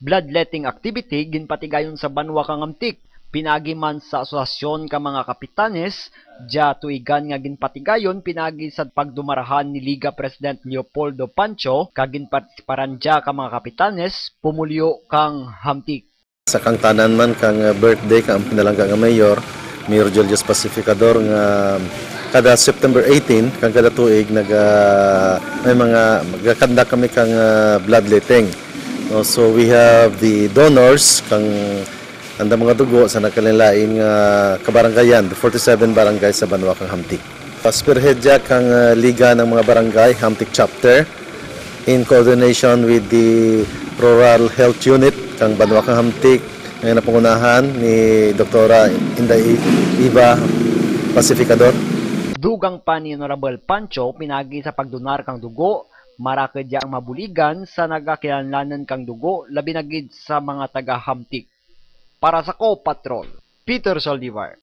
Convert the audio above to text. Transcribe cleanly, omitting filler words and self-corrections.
Bloodletting activity ginpatigayon sa banwa kang Amtik. Pinagi man sa asosasyon ka mga kapitanes, dia tuigan nga ginpatigayon pinagi sa pagdumarahan ni Liga President Leopoldo Pancho kagin partisiparan dia ka mga kapitanes pumulyo kang Hamtik. Sa kang tanan man kang birthday kang pinalangga nga Mayor Julius Pacificador nga kada September 18 kang kada tuig may mga magkakanda kami kang bloodletting. So we have the donors kang anda mga dugo sa nakalinlain nga kabaranggayan, the 47 barangay sa banwa kang Hamtik. Spearhead dia kang liga ng mga barangay Hamtik chapter in coordination with the Rural Health Unit kang banwa kang Hamtik nga napangunahan ni Dr. Inday Iba Pacificador. Dugang pa ni Honorable Pancho pinagi sa pagdonar kang dugo, marakid dia ang mabuligan sa nagakilanlanan kang dugo labi na gid sa mga taga Hamtik. Para sa Ko Patrol, Peter Saldivar.